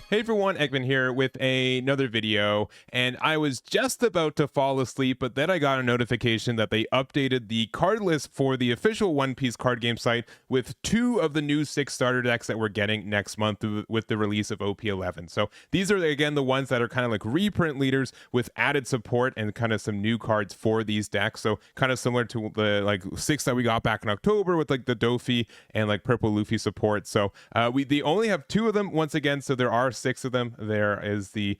Hey everyone, Eggman here with another video, and I was just about to fall asleep, but then I got a notification that they updated the card list for the official One Piece card game site with 2 of the new 6 starter decks that we're getting next month with the release of OP11. So these are, again, the ones that are kind of like reprint leaders with added support and kind of some new cards for these decks. So kind of similar to the 6 that we got back in October with like the Dofi and like Purple Luffy support. So they only have 2 of them once again, so there are 6 of them. There is the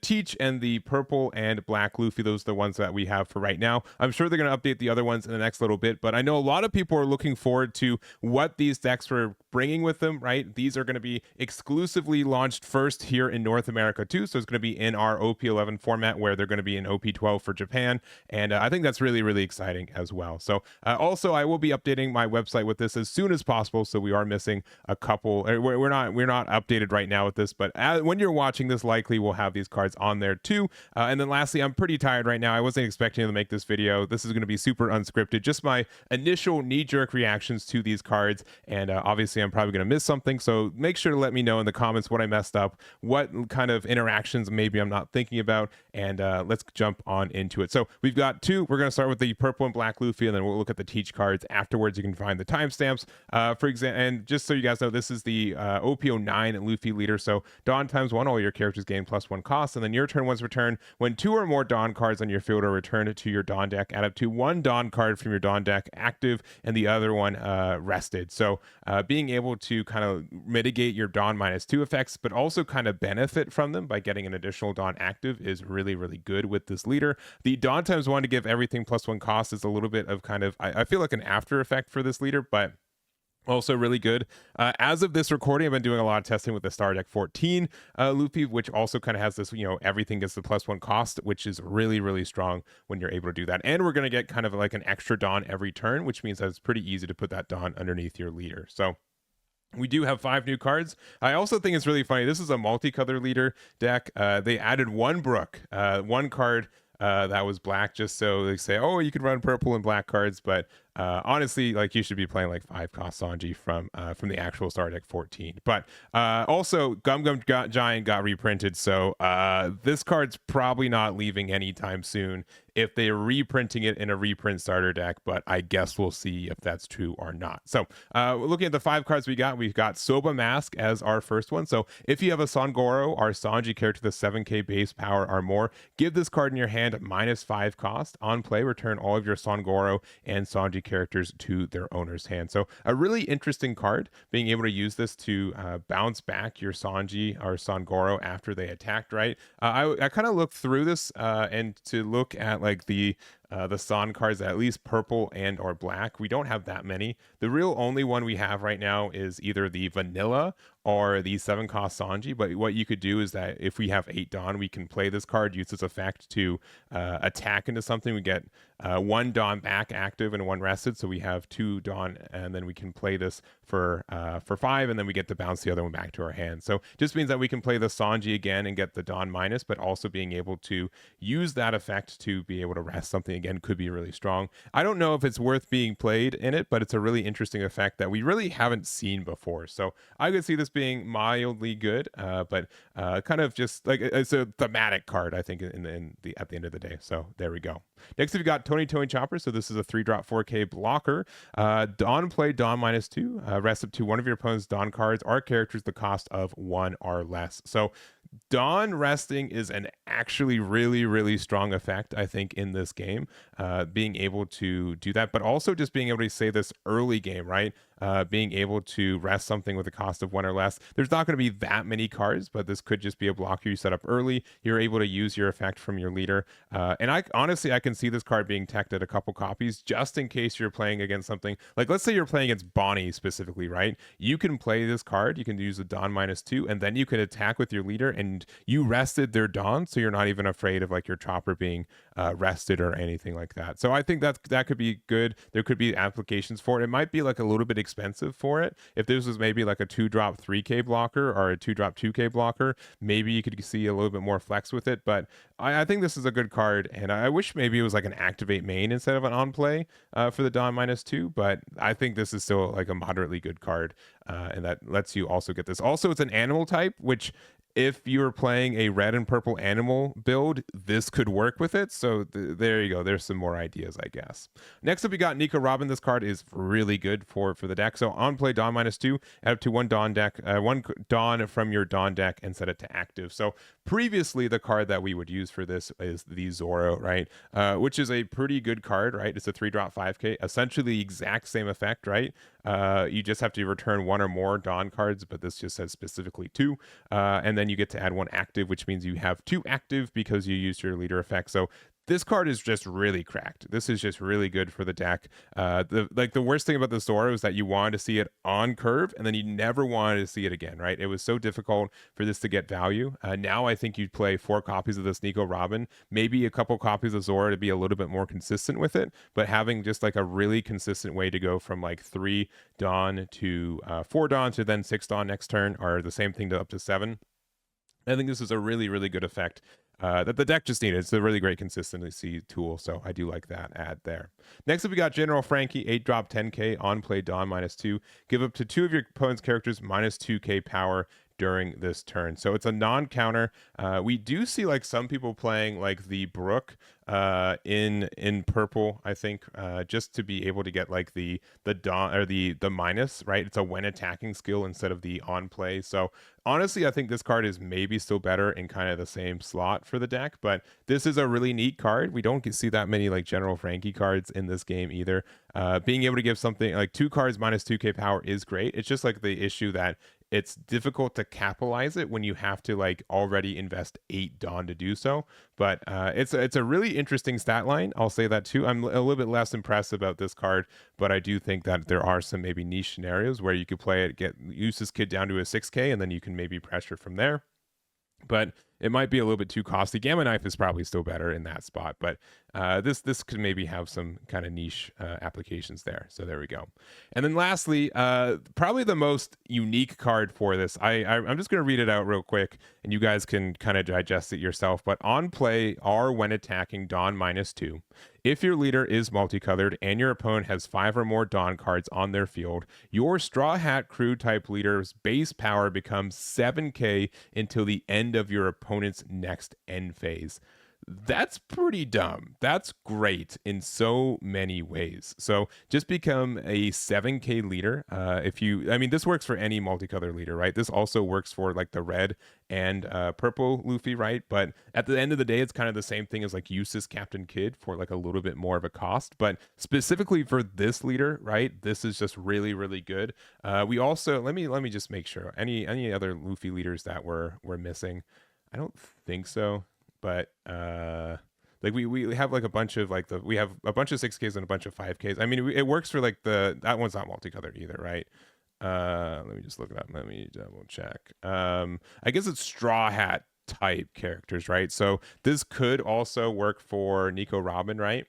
Teach and the Purple and Black Luffy. Those are the ones that we have for right now. I'm sure they're going to update the other ones in the next little bit, but I know a lot of people are looking forward to what these decks were bringing with them, right? These are going to be exclusively launched first here in North America too, so it's going to be in our OP11 format where they're going to be in OP12 for Japan, and I think that's really, really exciting as well. So also, I will be updating my website with this as soon as possible, so we are missing a couple. We're not updated right now with this, but when you're watching this, likely we'll have these cards on there too. And then lastly, I'm pretty tired right now. I wasn't expecting to make this video. This is going to be super unscripted, just my initial knee-jerk reactions to these cards, and obviously I'm probably going to miss something, so make sure to let me know in the comments what I messed up, what kind of interactions maybe I'm not thinking about, and let's jump on into it. So we've got 2. We're going to start with the Purple and Black Luffy, and then we'll look at the Teach cards afterwards. You can find the timestamps, for example, and just so you guys know, this is the OP09 Luffy leader. So Dawn ×1, all your characters gain +1 cost, and then your turn 1's return. When 2 or more Dawn cards on your field are returned to your Dawn deck, add up to 1 Dawn card from your Dawn deck active and the other one rested. So being able to kind of mitigate your Dawn -2 effects, but also kind of benefit from them by getting an additional Dawn active is really, really good with this leader. The Dawn ×1 to give everything +1 cost is a little bit of kind of, I feel like an after effect for this leader, but also really good. As of this recording, I've been doing a lot of testing with the Star Deck 14 Luffy, which also kind of has this, everything gets the +1 cost, which is really, really strong when you're able to do that. And we're going to get kind of like an extra Dawn every turn, which means that it's pretty easy to put that Dawn underneath your leader. So we do have 5 new cards. I also think it's really funny. This is a multicolor leader deck. They added 1 Brook, 1 card that was black, just so they say, oh, you can run purple and black cards, but honestly, like, you should be playing like 5 cost Sanji from the actual Star Deck 14. But also Gum Giant got reprinted, so this card's probably not leaving anytime soon if they're reprinting it in a reprint starter deck, but I guess we'll see if that's true or not. So looking at the 5 cards we've got Soba Mask as our first one. So if you have a Sangoro, our Sanji character, the 7k base power or more, give this card in your hand -5 cost. On play, return all of your Sangoro and Sanji characters to their owner's hand. So a really interesting card, being able to use this to bounce back your Sanji or Sangoro after they attacked, right? I kind of looked through this and to look at like the San cards, at least purple and or black. We don't have that many. The real only one we have right now is either the vanilla or the 7 cost Sanji. But what you could do is that if we have 8 Dawn, we can play this card, use this effect to attack into something. We get 1 Dawn back active and 1 rested, so we have 2 Dawn, and then we can play this for 5, and then we get to bounce the other one back to our hand. So just means that we can play the Sanji again and get the Dawn minus, but also being able to use that effect to be able to rest something again could be really strong. I don't know if it's worth being played in it, but it's a really interesting effect that we really haven't seen before. So I could see this being mildly good, but kind of just like it's a thematic card, I think, at the end of the day. So there we go. Next, we've got Tony Chopper. So this is a 3-drop 4K blocker. Dawn play Dawn -2. Rest up to one of your opponent's Dawn cards or characters the cost of 1 or less. So Dawn resting is an actually really, really strong effect, I think, in this game. Being able to do that, but also just being able to say this early game, right? Being able to rest something with a cost of 1 or less. There's not going to be that many cards, but this could just be a blocker you set up early. You're able to use your effect from your leader. And I can see this card being teched at a couple copies just in case you're playing against something. Like, let's say you're playing against Bonnie specifically, right? You can play this card. You can use the Dawn -2, and then you can attack with your leader, and you rested their Dawn, so you're not even afraid of like your Chopper being rested or anything like that. So I think that could be good. There could be applications for it. It might be like a little bit expensive for it. If this was maybe like a 2-drop 3k blocker or a 2-drop 2k blocker, maybe you could see a little bit more flex with it. But I think this is a good card, and I wish maybe it was like an activate main instead of an on play for the Dawn -2. But I think this is still like a moderately good card, and that lets you also get this. Also, it's an animal type, which if you're playing a red and purple animal build, this could work with it. So there you go. There's some more ideas, I guess. Next up, we got Nico Robin. This card is really good for the deck. So on play, Dawn -2, add up to one Dawn deck, one Dawn from your Dawn deck, and set it to active. So previously, the card that we would use for this is the Zoro, right? Which is a pretty good card, right? It's a 3-drop 5K, essentially the exact same effect, right? You just have to return one or more Dawn cards, but this just says specifically 2. And then you get to add 1 active, which means you have 2 active because you used your leader effect. So this card is just really cracked. This is just really good for the deck. The worst thing about the Zoro is that you wanted to see it on curve, and then you never wanted to see it again, right? It was so difficult for this to get value. Now I think you'd play 4 copies of this Nico Robin, maybe a couple copies of Zoro to be a little bit more consistent with it, but having just like a really consistent way to go from like 3 Dawn to 4 Dawn to then 6 Dawn next turn, or the same thing to up to 7. I think this is a really, really good effect that the deck just needed. It's a really great consistency tool, so I do like that add there. Next up, we got General Frankie, 8-drop 10K, on play Dawn -2. Give up to 2 of your opponent's characters -2K power during this turn. So it's a non-counter. We do see like some people playing like the Brook in purple, I think, just to be able to get like the Dawn or the minus, right? It's a when attacking skill instead of the on play. So honestly, I think this card is maybe still better in kind of the same slot for the deck, but this is a really neat card. We don't see that many like General Frankie cards in this game either. Being able to give something like 2 cards -2K power is great. It's just like the issue that it's difficult to capitalize it when you have to like already invest 8 Dawn to do so. But it's a really interesting stat line. I'll say that too. I'm a little bit less impressed about this card, but I do think that there are some maybe niche scenarios where you could play it, use this kid down to a 6K, and then you can maybe pressure from there. But it might be a little bit too costly. Gamma Knife is probably still better in that spot, but this could maybe have some kind of niche applications there. So there we go. And then lastly, probably the most unique card for this. I'm just going to read it out real quick, and you guys can kind of digest it yourself. But on play or when attacking Dawn -2, if your leader is multicolored and your opponent has 5 or more Dawn cards on their field, your Straw Hat Crew type leader's base power becomes 7K until the end of your opponent's next end phase. That's pretty dumb. That's great in so many ways. So just become a 7K leader. I mean, this works for any multicolor leader, right? This also works for like the red and purple Luffy, right? But at the end of the day, it's kind of the same thing as like Usis Captain Kid for like a little bit more of a cost. But specifically for this leader, right? This is just really, really good. We also let me just make sure any other Luffy leaders that we're missing. I don't think so. But like we have like a bunch of like we have a bunch of 6Ks and a bunch of 5Ks. I mean, it works for like that one's not multicolored either, right? Let me just look it up. Let me double check. I guess it's Straw Hat type characters, right? So this could also work for Nico Robin, right?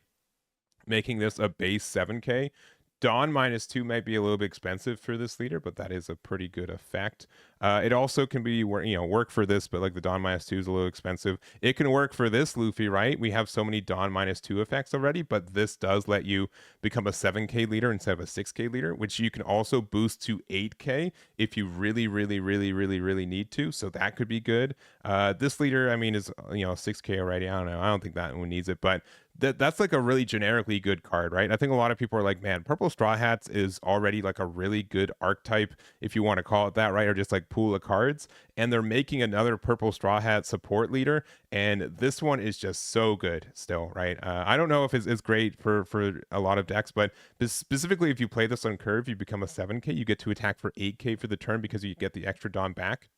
Making this a base 7K. Dawn -2 might be a little bit expensive for this leader, but that is a pretty good effect. It also can be work for this, but like the Dawn -2 is a little expensive. It can work for this Luffy, right? We have so many Dawn -2 effects already, but this does let you become a 7K leader instead of a 6K leader, which you can also boost to 8K if you really, really, really, really, really need to. So that could be good. This leader, I mean, is 6K already. I don't know. I don't think that one needs it, but that's like a really generically good card, right? I think a lot of people are like, man, Purple Straw Hats is already like a really good archetype, if you want to call it that, right? Or just like pool of cards. And they're making another Purple Straw Hat support leader. And this one is just so good still, right? I don't know if it's great for a lot of decks, but specifically if you play this on curve, you become a 7K. You get to attack for 8K for the turn because you get the extra Dawn back.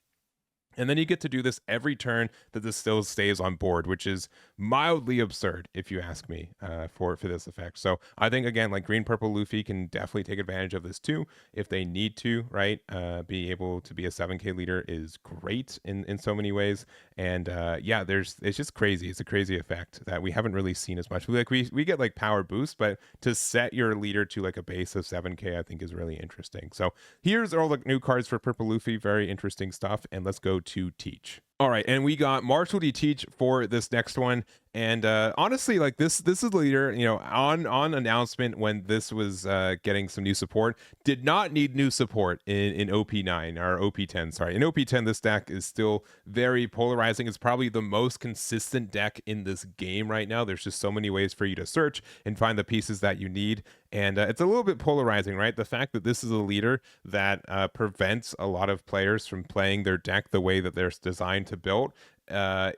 And then you get to do this every turn that this still stays on board, which is mildly absurd, if you ask me, for this effect. So I think, again, like Green Purple Luffy can definitely take advantage of this too, if they need to, right? Be able to be a 7K leader is great in so many ways. And yeah, it's just crazy. It's a crazy effect that we haven't really seen as much. We get like power boost, but to set your leader to like a base of 7K, I think is really interesting. So here's all the new cards for Purple Luffy. Very interesting stuff. And let's go to Teach. All right, and we got Marshal.D.Teach for this next one, and honestly, like this is leader, on announcement when this was getting some new support, did not need new support in OP9 or OP10. Sorry, in OP10, this deck is still very polarizing. It's probably the most consistent deck in this game right now. There's just so many ways for you to search and find the pieces that you need, and it's a little bit polarizing, right? The fact that this is a leader that prevents a lot of players from playing their deck the way that they're designed to build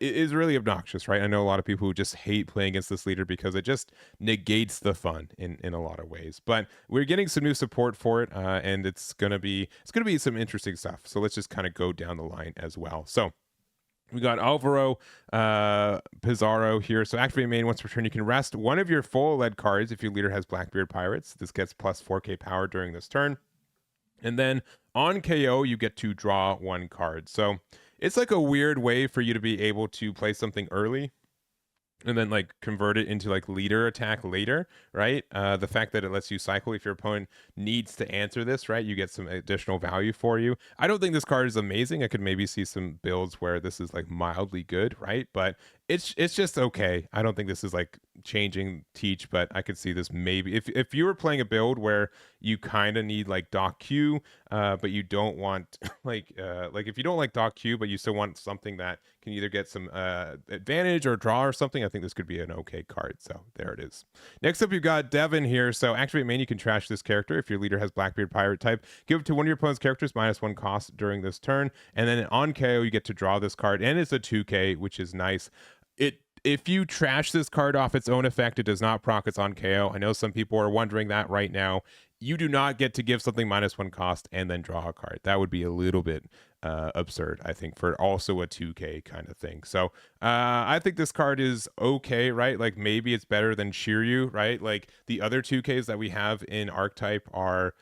is really obnoxious, right? I know a lot of people who just hate playing against this leader because it just negates the fun in a lot of ways. But we're getting some new support for it, and it's gonna be some interesting stuff. So let's just kind of go down the line as well. So we got Alvaro Pizarro here. So activate main once per turn. You can rest one of your full lead cards if your leader has Blackbeard Pirates. This gets plus 4k power during this turn. And then on KO, you get to draw one card. So it's like a weird way for you to be able to play something early and then like convert it into like leader attack later, right? The fact that it lets you cycle if your opponent needs to answer this, right? You get some additional value for you. I don't think this card is amazing. I could maybe see some builds where this is like mildly good, right? But it's just okay. I don't think this is like changing Teach, but I could see this maybe if you were playing a build where you kind of need like Doc Q, but you don't want like if you don't like Doc Q, but you still want something that can either get some advantage or draw or something, I think this could be an okay card. So there it is. Next up, you've got Devin here. So activate main, you can trash this character if your leader has Blackbeard Pirate type. Give it to one of your opponent's characters -1 cost during this turn, and then on KO you get to draw this card, and it's a 2k, which is nice. If you trash this card off its own effect, it does not proc its on KO. I know some people are wondering that right now. You do not get to give something -1 cost and then draw a card. That would be a little bit absurd, I think, for also a 2k kind of thing. So I think this card is okay, right? Like maybe it's better than Shiryu, right? Like the other 2ks that we have in Archetype are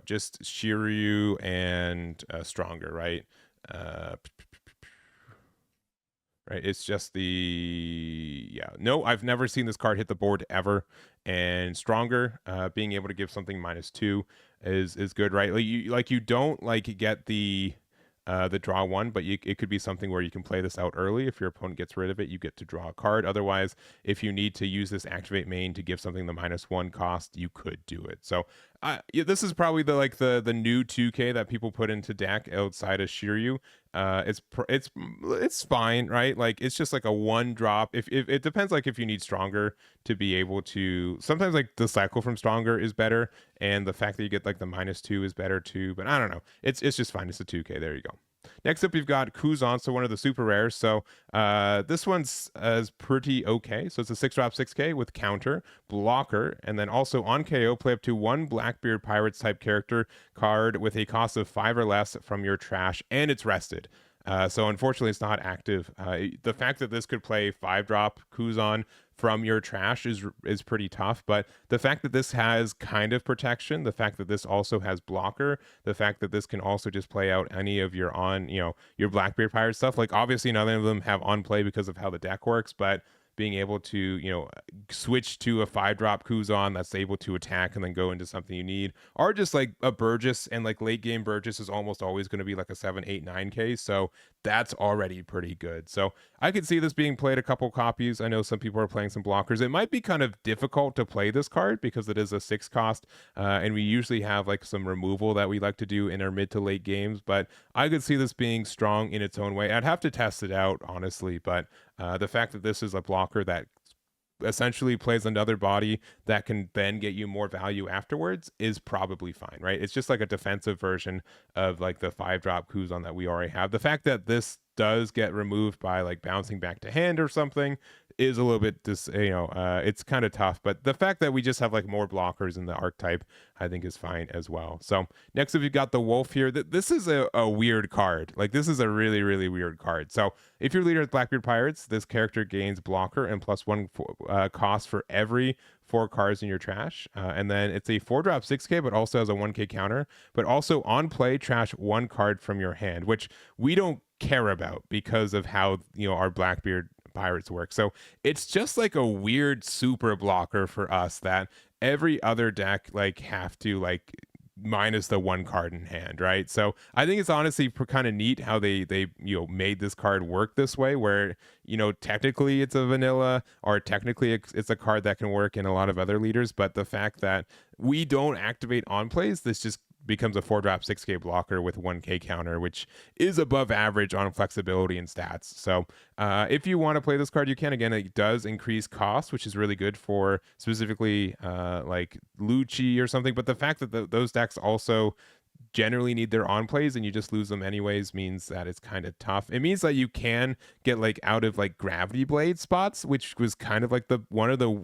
just Shiryu and Stronger, right? Right, it's just no, I've never seen this card hit the board ever. And Stronger, being able to give something -2 is good, right? You don't get the draw one, but it could be something where you can play this out early. If your opponent gets rid of it, you get to draw a card. Otherwise, if you need to use this activate main to give something the -1 cost, you could do it. So this is probably the new 2k that people put into deck outside of Shiryu. It's fine, right? Like it's just like a 1 drop. If it depends, like if you need Stronger to be able to, sometimes like the cycle from Stronger is better, and the fact that you get like the -2 is better too. But I don't know. It's just fine. It's a 2k. There you go. Next up, we've got Kuzan, so one of the super rares. So this one's is pretty okay. So it's a 6-drop 6k with counter, blocker, and then also on KO, play up to 1 Blackbeard Pirates type character card with a cost of 5 or less from your trash, and it's rested. So unfortunately, it's not active. The fact that this could play 5-drop Kuzan from your trash is pretty tough, but the fact that this has kind of protection, the fact that this also has blocker, the fact that this can also just play out any of your your Blackbeard Pirate stuff, like obviously none of them have on play because of how the deck works, but being able to, switch to a 5-drop Kuzan that's able to attack and then go into something you need, or just like a Burgess, and like late game Burgess is almost always going to be like a 7, 8, 9k, so that's already pretty good. So I could see this being played a couple copies. I know some people are playing some blockers. It might be kind of difficult to play this card because it is a 6 cost, and we usually have like some removal that we like to do in our mid to late games, but I could see this being strong in its own way. I'd have to test it out, honestly, but the fact that this is a blocker that essentially plays another body that can then get you more value afterwards is probably fine, right? It's just like a defensive version of like the 5-drop Kuzan that we already have. The fact that this does get removed by like bouncing back to hand or something is a little bit it's kind of tough, but the fact that we just have like more blockers in the archetype I think is fine as well. So next up, you've got the Wolf here. This is a weird card. Like this is a really, really weird card. So if your leader is Blackbeard Pirates, this character gains blocker and +1 cost for every 4 cards in your trash, and then it's a 4-drop 6k, but also has a 1k counter, but also on play trash 1 card from your hand, which we don't care about because of how our Blackbeard Pirates work. So it's just like a weird super blocker for us that every other deck like have to like minus the one card in hand, right? So I think it's honestly kind of neat how they made this card work this way, where technically it's a vanilla, or technically it's a card that can work in a lot of other leaders, but the fact that we don't activate on plays, this just becomes a 4-drop 6k blocker with 1k counter, which is above average on flexibility and stats. So if you want to play this card, you can. Again, it does increase cost, which is really good for specifically like Lucci or something, but the fact that those decks also generally need their on plays and you just lose them anyways means that it's kind of tough. It means that you can get like out of like gravity blade spots, which was kind of like the one of the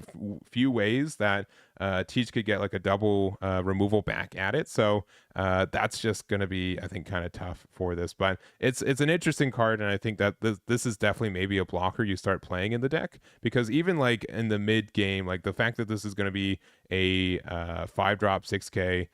few ways that Teach could get like a double removal back at it. So that's just going to be, I think, kind of tough for this, but it's an interesting card, and I think that this is definitely maybe a blocker you start playing in the deck, because even like in the mid game, like the fact that this is going to be a 5-drop 6k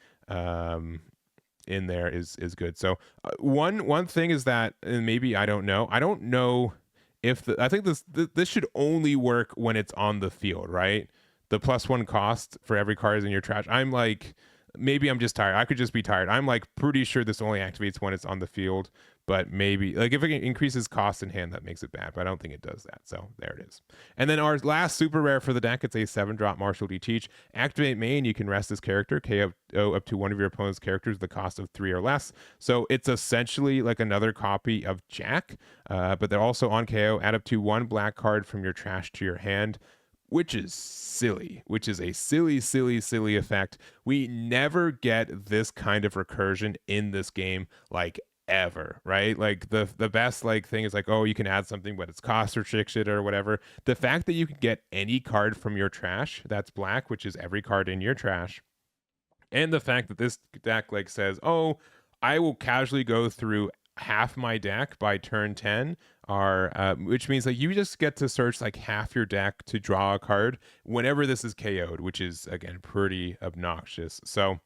in there is good. So one thing is that, and maybe I don't know if I think this should only work when it's on the field, right? The +1 cost for every card is in your trash. I'm like, maybe I'm just tired. I could just be tired. I'm like pretty sure this only activates when it's on the field, but maybe like if it increases cost in hand, that makes it bad, but I don't think it does that. So there it is. And then our last super rare for the deck, it's a 7-drop Marshal.D.Teach. Activate main, you can rest this character, KO up to one of your opponent's characters, the cost of 3 or less. So it's essentially like another copy of Jack, but they're also on KO, add up to 1 black card from your trash to your hand, which is silly, which is a silly effect. We never get this kind of recursion in this game, like ever, right? Like the best like thing is like, oh, you can add something, but it's cost restricted or whatever. The fact that you can get any card from your trash that's black, which is every card in your trash, and the fact that this deck like says, oh, I will casually go through half my deck by turn 10, are which means like you just get to search like half your deck to draw a card whenever this is KO'd, which is again pretty obnoxious. So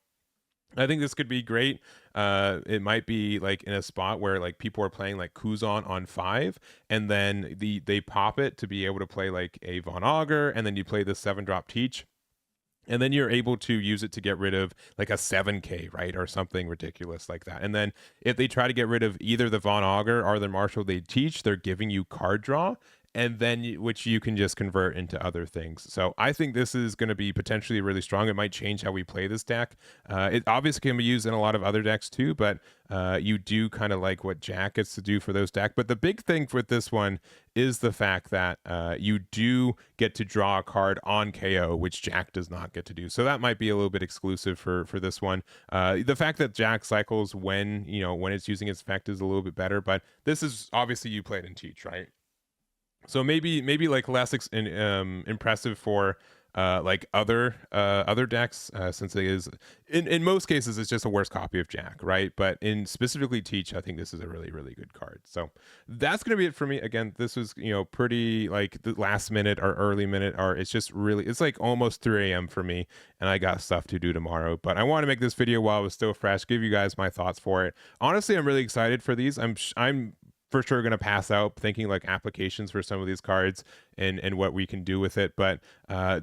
I think this could be great. It might be like in a spot where like people are playing like Kuzan on 5, and then they pop it to be able to play like a Von Augur, and then you play the 7-drop Teach. And then you're able to use it to get rid of like a 7k, right? Or something ridiculous like that. And then if they try to get rid of either the Von Augur or the Marshal.D.Teach, they're giving you card draw, and then which you can just convert into other things. So I think this is going to be potentially really strong. It might change how we play this deck. It obviously can be used in a lot of other decks too, but you do kind of like what Jack gets to do for those decks. But the big thing with this one is the fact that you do get to draw a card on KO, which Jack does not get to do. So that might be a little bit exclusive for this one. The fact that Jack cycles when it's using its effect is a little bit better, but this is obviously you play it in Teach, right? So maybe like less impressive for like other decks, since it is in most cases it's just a worse copy of Jack, right? But in specifically Teach, I think this is a really good card. So that's gonna be it for me. Again, this was pretty like the last minute or early minute, or it's like almost 3 a.m. for me, and I got stuff to do tomorrow. But I want to make this video while it was still fresh, give you guys my thoughts for it. Honestly, I'm really excited for these. I'm for sure going to pass out thinking like applications for some of these cards and what we can do with it. But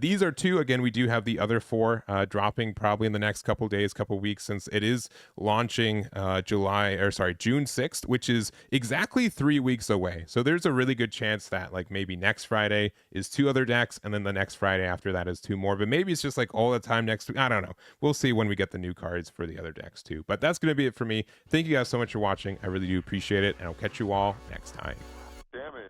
these are 2. Again, we do have the other 4 dropping probably in the next couple days, couple weeks, since it is launching June 6th, which is exactly 3 weeks away. So there's a really good chance that like maybe next Friday is 2 other decks, and then the next Friday after that is 2 more. But maybe it's just like all the time next week. I don't know. We'll see when we get the new cards for the other decks too. But that's going to be it for me. Thank you guys so much for watching. I really do appreciate it, and I'll catch you all next time. Damn it. Damn it.